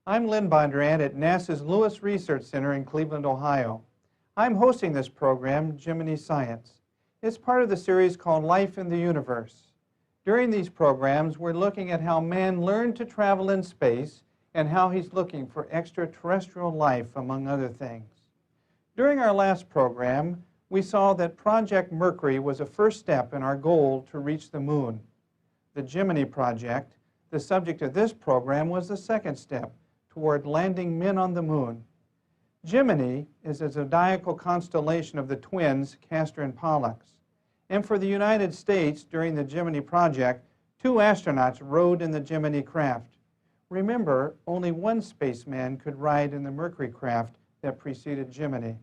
I'm Lynn Bondurant at NASA's Lewis Research Center in Cleveland, Ohio. I'm hosting this program, Gemini Science. It's part of the series called Life in the Universe. During these programs, we're looking at how man learned to travel in space and how he's looking for extraterrestrial life, among other things. During our last program, we saw that Project Mercury was a first step in our goal to reach the moon. The Gemini project, the subject of this program, was the second step toward landing men on the moon. Gemini is a zodiacal constellation of the twins Castor and Pollux. And for the United States, during the Gemini project, 2 astronauts rode in the Gemini craft. Remember, only one spaceman could ride in the Mercury craft that preceded Gemini.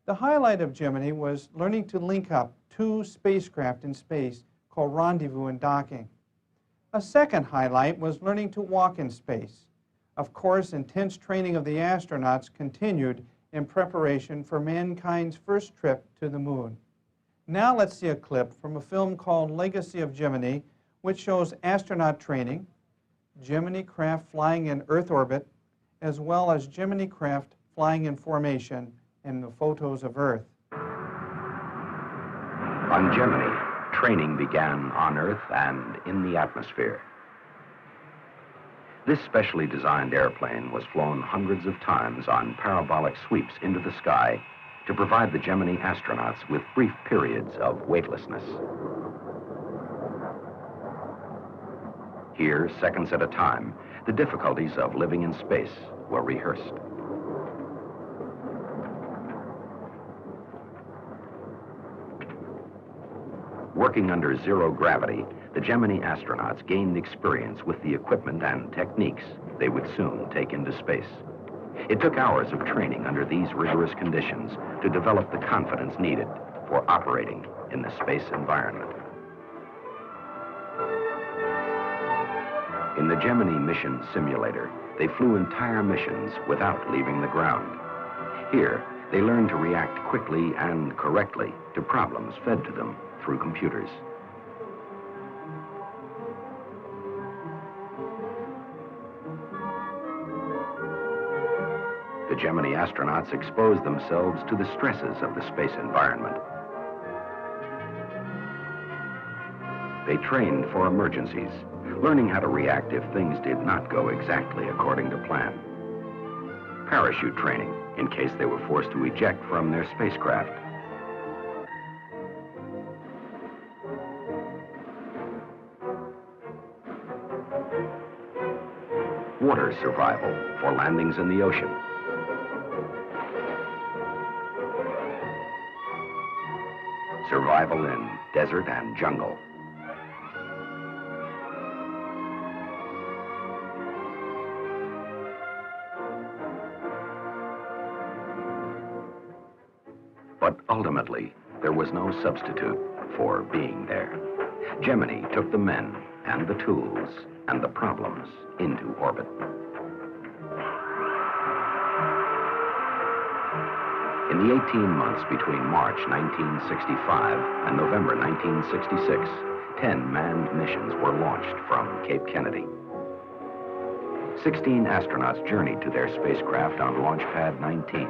The highlight of Gemini was learning to link up 2 spacecraft in space called rendezvous and docking. A second highlight was learning to walk in space. Of course, intense training of the astronauts continued in preparation for mankind's first trip to the moon. Now let's see a clip from a film called Legacy of Gemini, which shows astronaut training, Gemini craft flying in Earth orbit, as well as Gemini craft flying in formation and the photos of Earth. On Gemini, training began on Earth and in the atmosphere. This specially designed airplane was flown hundreds of times on parabolic sweeps into the sky to provide the Gemini astronauts with brief periods of weightlessness. Here, seconds at a time, the difficulties of living in space were rehearsed. Working under zero gravity, the Gemini astronauts gained experience with the equipment and techniques they would soon take into space. It took hours of training under these rigorous conditions to develop the confidence needed for operating in the space environment. In the Gemini mission simulator, they flew entire missions without leaving the ground. Here, they learned to react quickly and correctly to problems fed to them through computers. The Gemini astronauts exposed themselves to the stresses of the space environment. They trained for emergencies, learning how to react if things did not go exactly according to plan. Parachute training, in case they were forced to eject from their spacecraft. Water survival for landings in the ocean. Survival in desert and jungle. But ultimately, there was no substitute for being there. Gemini took the men and the tools and the problems into orbit. In the 18 months between March 1965 and November 1966, 10 manned missions were launched from Cape Kennedy. 16 astronauts journeyed to their spacecraft on Launch Pad 19.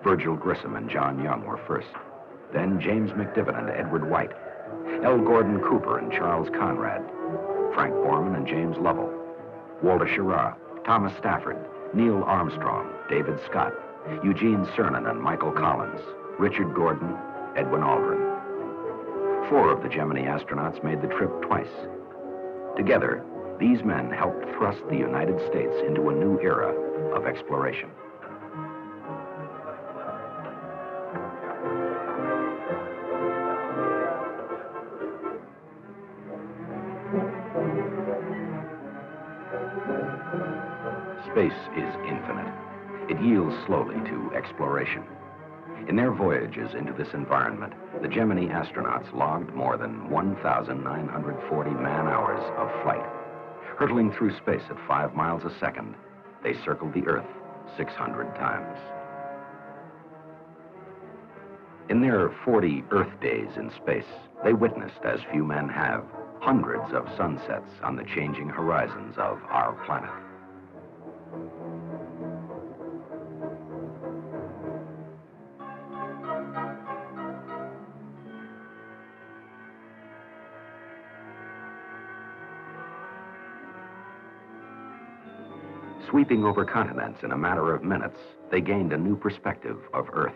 Virgil Grissom and John Young were first. Then James McDivitt and Edward White, L. Gordon Cooper and Charles Conrad, Frank Borman and James Lovell, Walter Schirra, Thomas Stafford, Neil Armstrong, David Scott, Eugene Cernan and Michael Collins, Richard Gordon, Edwin Aldrin. 4 of the Gemini astronauts made the trip twice. Together, these men helped thrust the United States into a new era of exploration. Space is infinite. It yields slowly to exploration. In their voyages into this environment, the Gemini astronauts logged more than 1,940 man-hours of flight. Hurtling through space at 5 miles a second, they circled the Earth 600 times. In their 40 Earth days in space, they witnessed, as few men have, hundreds of sunsets on the changing horizons of our planet. Sweeping over continents in a matter of minutes, they gained a new perspective of Earth.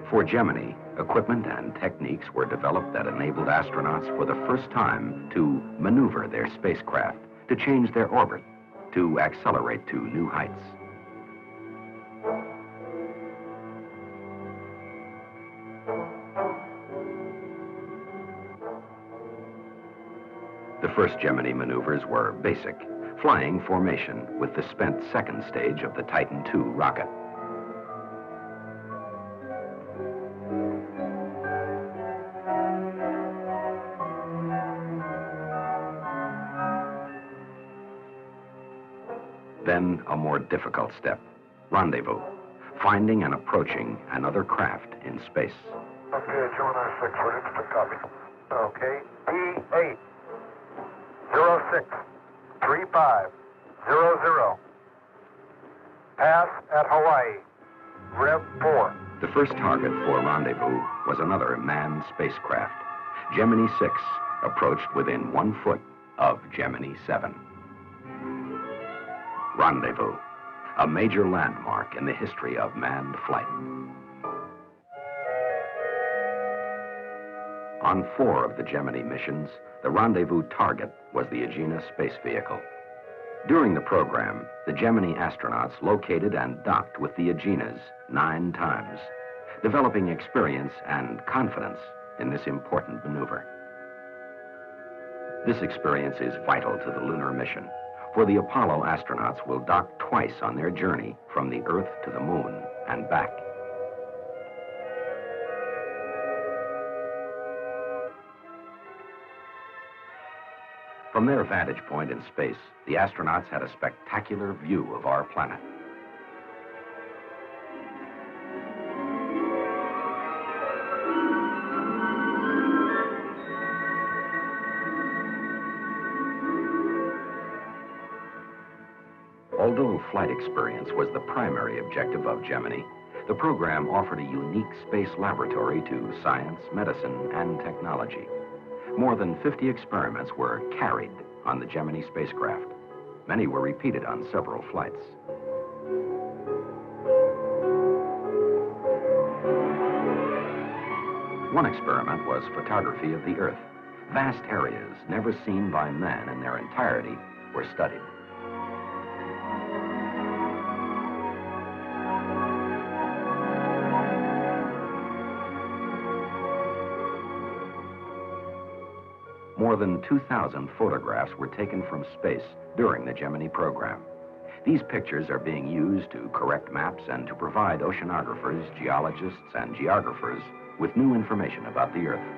For Gemini, equipment and techniques were developed that enabled astronauts for the first time to maneuver their spacecraft, to change their orbit, to accelerate to new heights. The first Gemini maneuvers were basic, flying formation with the spent second stage of the Titan II rocket. Then a more difficult step, rendezvous, finding and approaching another craft in space. Okay, Gemini 6, ready to copy. Okay, P8, 06, 3500. Pass at Hawaii, Rev 4. The first target for rendezvous was another manned spacecraft. Gemini 6 approached within 1 foot of Gemini 7. Rendezvous, a major landmark in the history of manned flight. On 4 of the Gemini missions, the rendezvous target was the Agena space vehicle. During the program, the Gemini astronauts located and docked with the Agenas 9 times, developing experience and confidence in this important maneuver. This experience is vital to the lunar mission, for the Apollo astronauts will dock twice on their journey from the Earth to the Moon and back. From their vantage point in space, the astronauts had a spectacular view of our planet. Although flight experience was the primary objective of Gemini, the program offered a unique space laboratory to science, medicine, and technology. More than 50 experiments were carried on the Gemini spacecraft. Many were repeated on several flights. One experiment was photography of the Earth. Vast areas never seen by man in their entirety were studied. More than 2,000 photographs were taken from space during the Gemini program. These pictures are being used to correct maps and to provide oceanographers, geologists, and geographers with new information about the Earth.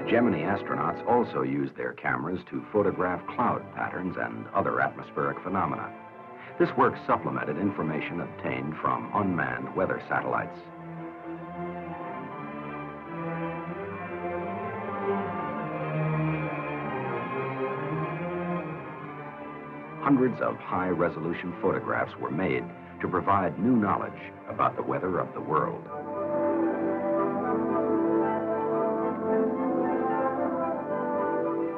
Gemini astronauts also used their cameras to photograph cloud patterns and other atmospheric phenomena. This work supplemented information obtained from unmanned weather satellites. Hundreds of high-resolution photographs were made to provide new knowledge about the weather of the world.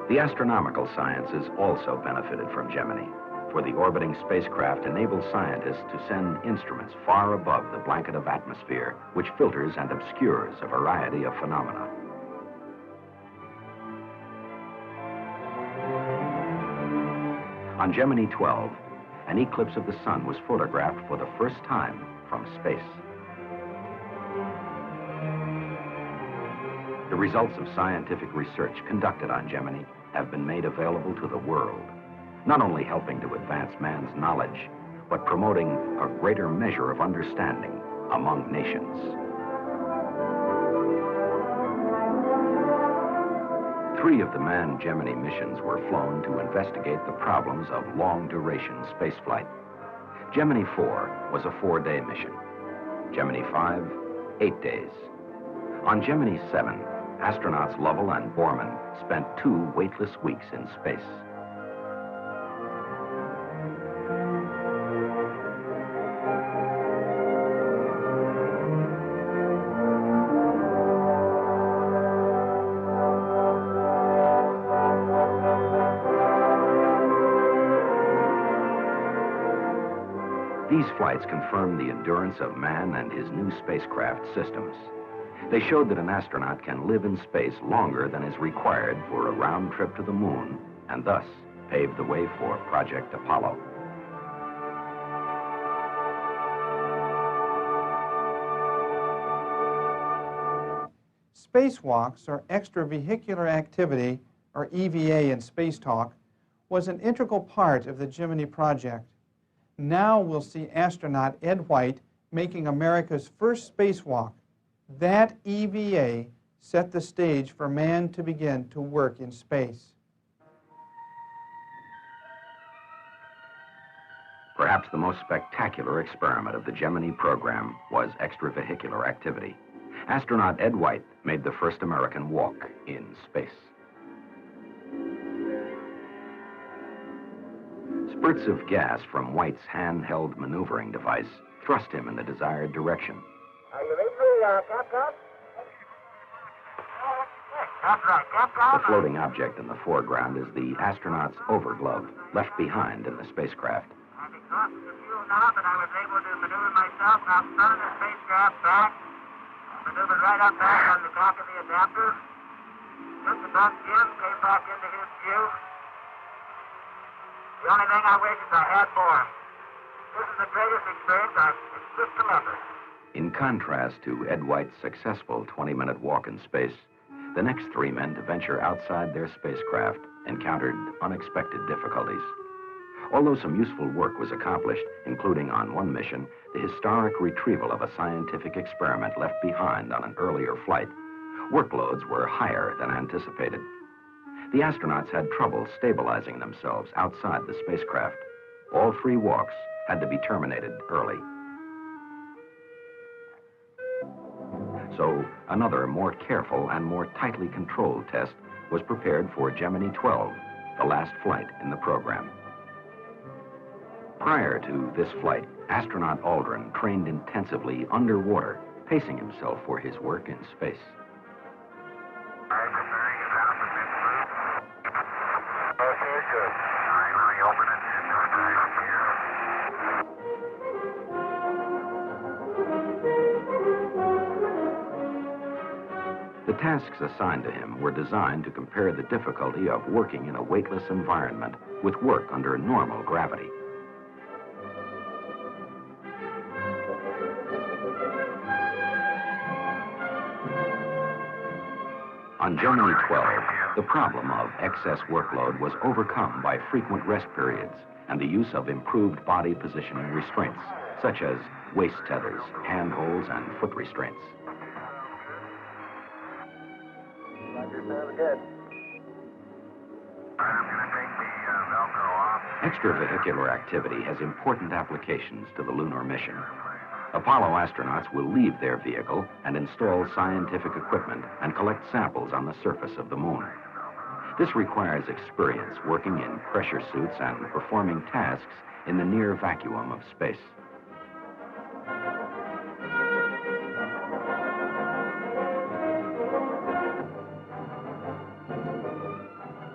The astronomical sciences also benefited from Gemini, for the orbiting spacecraft enabled scientists to send instruments far above the blanket of atmosphere, which filters and obscures a variety of phenomena. On Gemini 12, an eclipse of the sun was photographed for the first time from space. The results of scientific research conducted on Gemini have been made available to the world, not only helping to advance man's knowledge, but promoting a greater measure of understanding among nations. Three of the manned Gemini missions were flown to investigate the problems of long-duration spaceflight. Gemini 4 was a 4-day mission. Gemini 5, 8 days. On Gemini 7, astronauts Lovell and Borman spent 2 weightless weeks in space. These flights confirmed the endurance of man and his new spacecraft systems. They showed that an astronaut can live in space longer than is required for a round trip to the moon, and thus paved the way for Project Apollo. Spacewalks, or extravehicular activity, or EVA in space talk, was an integral part of the Gemini project. Now we'll see astronaut Ed White making America's first spacewalk. That EVA set the stage for man to begin to work in space. Perhaps the most spectacular experiment of the Gemini program was extravehicular activity. Astronaut Ed White made the first American walk in space. Spurts of gas from White's handheld maneuvering device thrust him in the desired direction. Are you ready for captain? That's right, The floating object in the foreground is the astronaut's overglove, left behind in the spacecraft. I've exhausted the fuel now, but I was able to maneuver myself outside the spacecraft back. Maneuvered right up back on the back of the adapter. Took the bus in, came back into his view. The only thing I wish is I had more. This is the greatest experience I've just remembered. In contrast to Ed White's successful 20-minute walk in space, the next 3 men to venture outside their spacecraft encountered unexpected difficulties. Although some useful work was accomplished, including on one mission, the historic retrieval of a scientific experiment left behind on an earlier flight, workloads were higher than anticipated. The astronauts had trouble stabilizing themselves outside the spacecraft. All 3 walks had to be terminated early. So another more careful and more tightly controlled test was prepared for Gemini 12, the last flight in the program. Prior to this flight, astronaut Aldrin trained intensively underwater, pacing himself for his work in space. The tasks assigned to him were designed to compare the difficulty of working in a weightless environment with work under normal gravity. On Gemini 12, the problem of excess workload was overcome by frequent rest periods and the use of improved body positioning restraints, such as waist tethers, handholds, and foot restraints. Extravehicular activity has important applications to the lunar mission. Apollo astronauts will leave their vehicle and install scientific equipment and collect samples on the surface of the moon. This requires experience working in pressure suits and performing tasks in the near vacuum of space.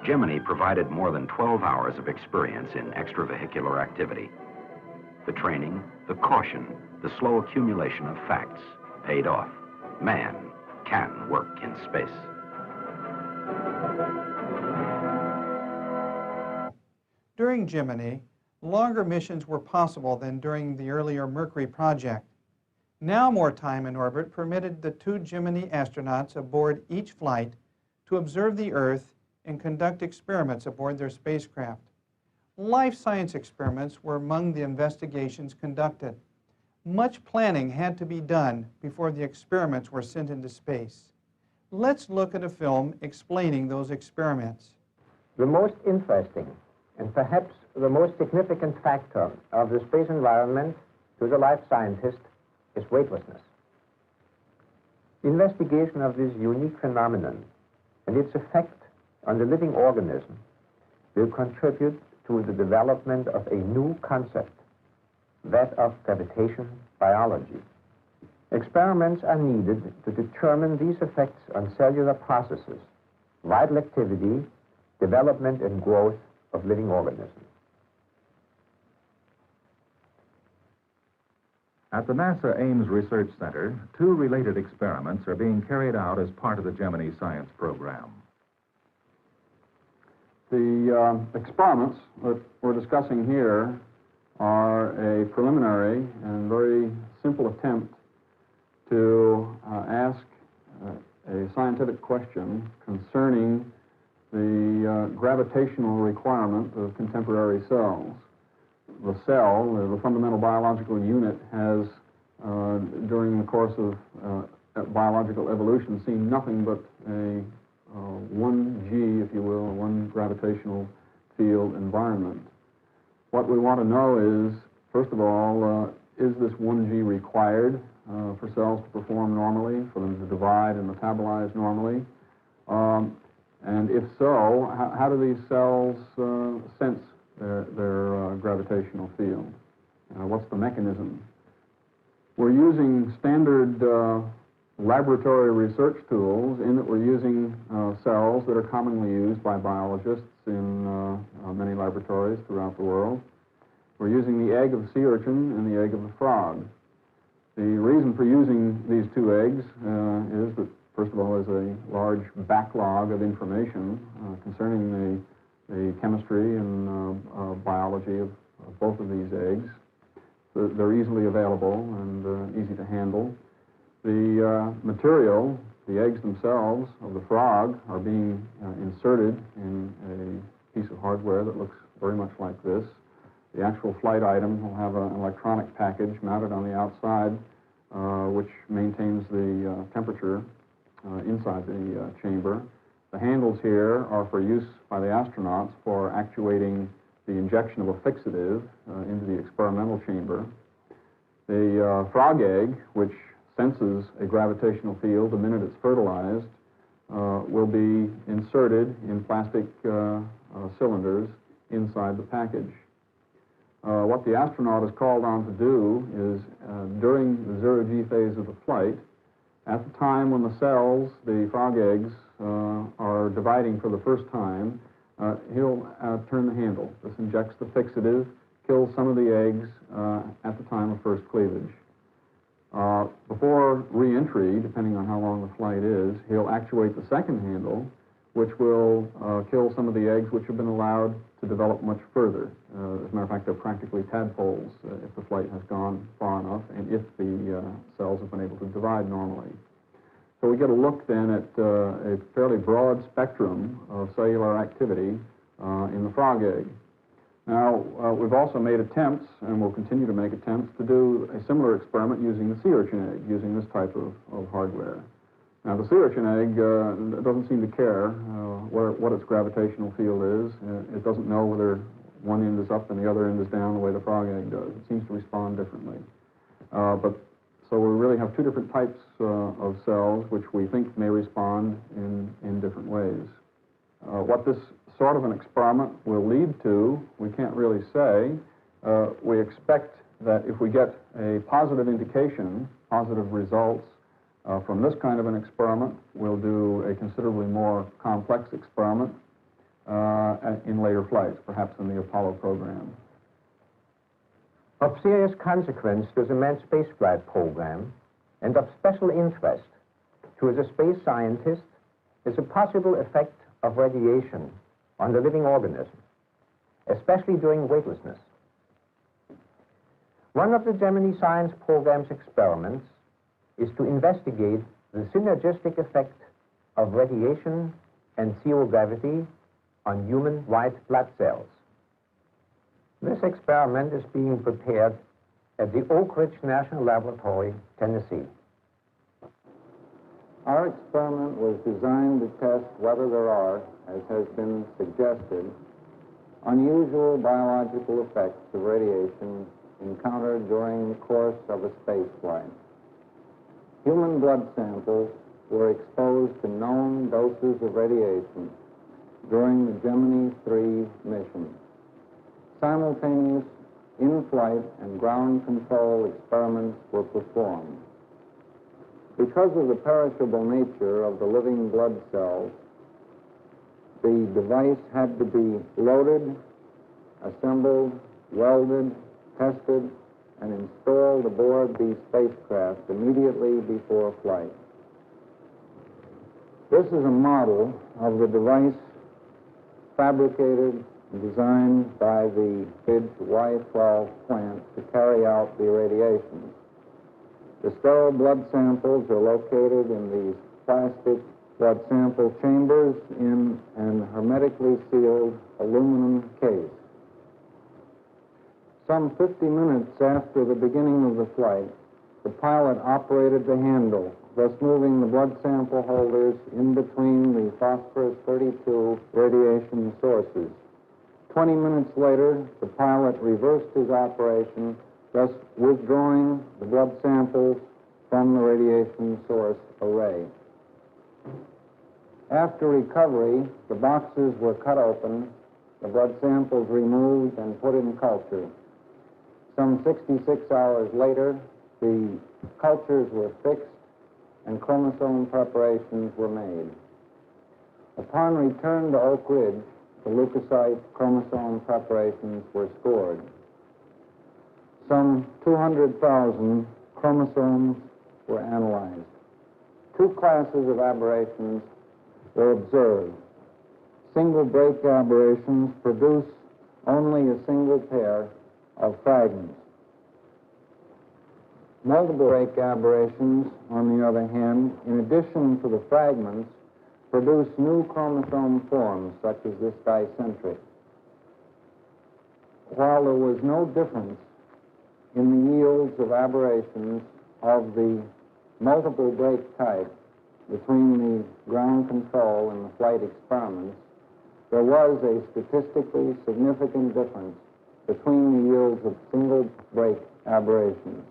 Gemini provided more than 12 hours of experience in extravehicular activity. The training, the caution, the slow accumulation of facts paid off. Man can work in space. During Gemini, Longer missions were possible than during the earlier Mercury project. Now more time in orbit permitted the 2 Gemini astronauts aboard each flight to observe the Earth and conduct experiments aboard their spacecraft. Life science experiments were among the investigations conducted. Much planning had to be done before the experiments were sent into space. Let's look at a film explaining those experiments. The most interesting and perhaps the most significant factor of the space environment to the life scientist is weightlessness. Investigation of this unique phenomenon and its effect on the living organism will contribute to the development of a new concept, that of gravitation biology. Experiments are needed to determine these effects on cellular processes, vital activity, development and growth of living organisms. At the NASA Ames Research Center, 2 related experiments are being carried out as part of the Gemini science program. The experiments that we're discussing here are a preliminary and very simple attempt to ask a scientific question concerning the gravitational requirement of contemporary cells. The cell, the fundamental biological unit, has, during the course of biological evolution, seen nothing but a 1G, if you will, one gravitational field environment. What we want to know is, first of all, is this 1G required for cells to perform normally, for them to divide and metabolize normally? And if so, how do these cells sense their gravitational field? What's the mechanism? We're using standard laboratory research tools in that we're using cells that are commonly used by biologists in many laboratories throughout the world. We're using the egg of the sea urchin and the egg of the frog. The reason for using these 2 eggs is that, first of all, there's a large backlog of information concerning the chemistry and biology of both of these eggs. So they're easily available and easy to handle. The material, the eggs themselves of the frog, are being inserted in a piece of hardware that looks very much like this. The actual flight item will have an electronic package mounted on the outside, which maintains the temperature inside the chamber. The handles here are for use by the astronauts for actuating the injection of a fixative into the experimental chamber. The frog egg, which senses a gravitational field the minute it's fertilized, will be inserted in plastic cylinders inside the package. What the astronaut is called on to do is, during the 0G phase of the flight, at the time when the cells, the frog eggs, are dividing for the first time, he'll turn the handle. This injects the fixative, kills some of the eggs at the time of first cleavage. Before re-entry, depending on how long the flight is, he'll actuate the second handle, which will kill some of the eggs which have been allowed to develop much further. As a matter of fact, they're practically tadpoles if the flight has gone far enough and if the cells have been able to divide normally. So we get a look then at a fairly broad spectrum of cellular activity in the frog egg. Now, we've also made attempts, and will continue to make attempts, to do a similar experiment using the sea urchin egg, using this type of hardware. Now, the sea urchin egg doesn't seem to care what its gravitational field is. It doesn't know whether one end is up and the other end is down the way the frog egg does. It seems to respond differently. So we really have 2 different types of cells which we think may respond in different ways. What this sort of an experiment will lead to, we can't really say. We expect that if we get a positive indication, positive results from this kind of an experiment, we'll do a considerably more complex experiment in later flights, perhaps in the Apollo program. Of serious consequence to the manned spaceflight program and of special interest to the space scientist is the possible effect of radiation on the living organism, especially during weightlessness. One of the Gemini science program's experiments is to investigate the synergistic effect of radiation and zero gravity on human white blood cells. This experiment is being prepared at the Oak Ridge National Laboratory, Tennessee. Our experiment was designed to test whether there are, as has been suggested, unusual biological effects of radiation encountered during the course of a space flight. Human blood samples were exposed to known doses of radiation during the Gemini 3 mission. Simultaneous in-flight and ground control experiments were performed. Because of the perishable nature of the living blood cells, the device had to be loaded, assembled, welded, tested, and installed aboard these spacecraft immediately before flight. This is a model of the device fabricated and designed by the FIDS Y12 plant to carry out the irradiations. The sterile blood samples are located in these plastic blood sample chambers in an hermetically sealed aluminum case. Some 50 minutes after the beginning of the flight, the pilot operated the handle, thus moving the blood sample holders in between the phosphorus 32 radiation sources. 20 minutes later, the pilot reversed his operation, thus withdrawing the blood samples from the radiation source array. After recovery, the boxes were cut open, the blood samples removed and put in culture. Some 66 hours later, the cultures were fixed and chromosome preparations were made. Upon return to Oak Ridge, the leukocyte chromosome preparations were scored. Some 200,000 chromosomes were analyzed. Two classes of aberrations were observed. Single break aberrations produce only a single pair of fragments. Multiple break aberrations, on the other hand, in addition to the fragments, produce new chromosome forms, such as this dicentric. While there was no difference in the yields of aberrations of the multiple break type between the ground control and the flight experiments, there was a statistically significant difference between the yields of single break aberrations.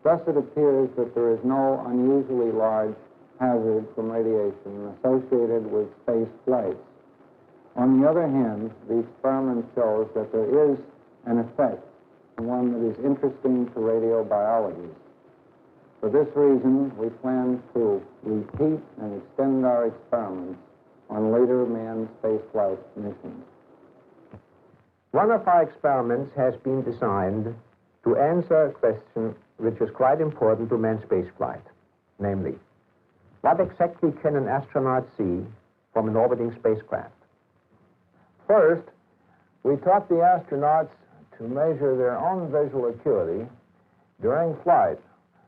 Thus, it appears that there is no unusually large hazard from radiation associated with space flights. On the other hand, the experiment shows that there is an effect, one that is interesting to radiobiologists. For this reason, we plan to repeat and extend our experiments on later manned spaceflight missions. One of our experiments has been designed to answer a question which is quite important to manned spaceflight, namely, what exactly can an astronaut see from an orbiting spacecraft? First, we taught the astronauts to measure their own visual acuity during flight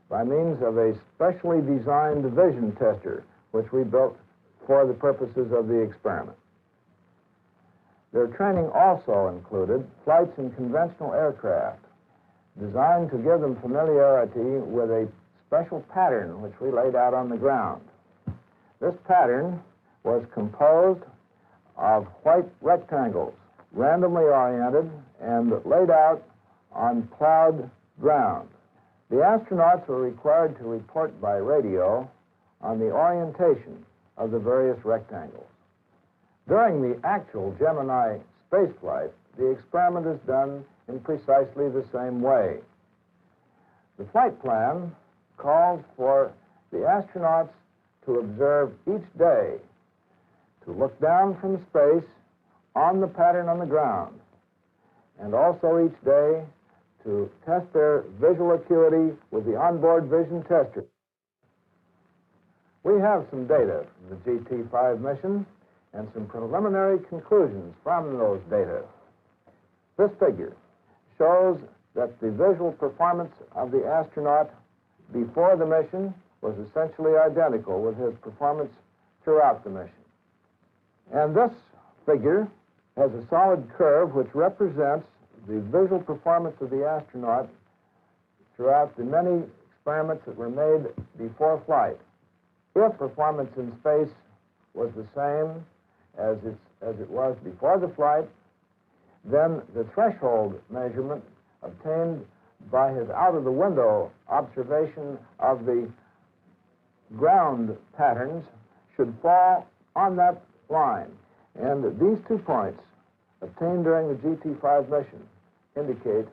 by means of a specially designed vision tester, which we built for the purposes of the experiment. Their training also included flights in conventional aircraft, designed to give them familiarity with a special pattern which we laid out on the ground. This pattern was composed of white rectangles, randomly oriented and laid out on plowed ground. The astronauts were required to report by radio on the orientation of the various rectangles. During the actual Gemini spaceflight, the experiment is done in precisely the same way. The flight plan calls for the astronauts to observe each day, to look down from space on the pattern on the ground, and also each day to test their visual acuity with the onboard vision tester. We have some data from the GT5 mission and some preliminary conclusions from those data. This figure shows that the visual performance of the astronaut before the mission was essentially identical with his performance throughout the mission. And this figure has a solid curve which represents the visual performance of the astronaut throughout the many experiments that were made before flight. If performance in space was the same as it was before the flight, then the threshold measurement obtained by his out-of-the-window observation of the ground patterns should fall on that line. And these 2 points obtained during the GT-5 mission indicate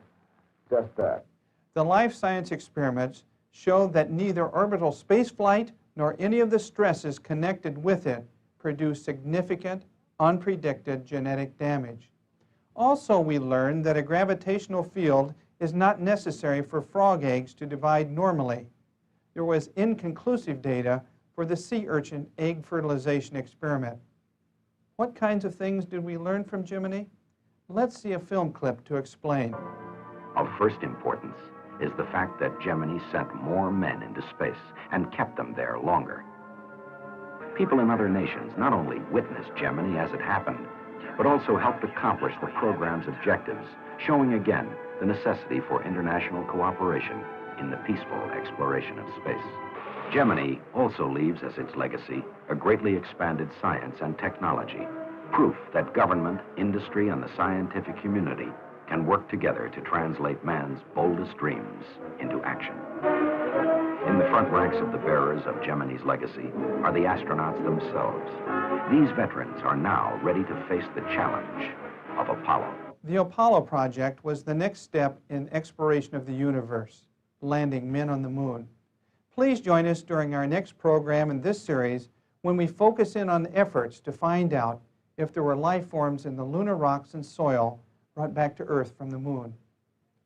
just that. The life science experiments showed that neither orbital spaceflight nor any of the stresses connected with it produced significant, unpredicted genetic damage. Also, we learned that a gravitational field is not necessary for frog eggs to divide normally. There was inconclusive data for the sea urchin egg fertilization experiment. What kinds of things did we learn from Gemini? Let's see a film clip to explain. Of first importance is the fact that Gemini sent more men into space and kept them there longer. People in other nations not only witnessed Gemini as it happened, but also helped accomplish the program's objectives, showing again the necessity for international cooperation in the peaceful exploration of space. Gemini also leaves as its legacy a greatly expanded science and technology, proof that government, industry, and the scientific community can work together to translate man's boldest dreams into action. In the front ranks of the bearers of Gemini's legacy are the astronauts themselves. These veterans are now ready to face the challenge of Apollo. The Apollo project was the next step in exploration of the universe, landing men on the moon. Please join us during our next program in this series when we focus in on efforts to find out if there were life forms in the lunar rocks and soil brought back to Earth from the moon.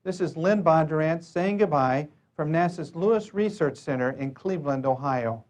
This is Lynn Bondurant saying goodbye from NASA's Lewis Research Center in Cleveland, Ohio.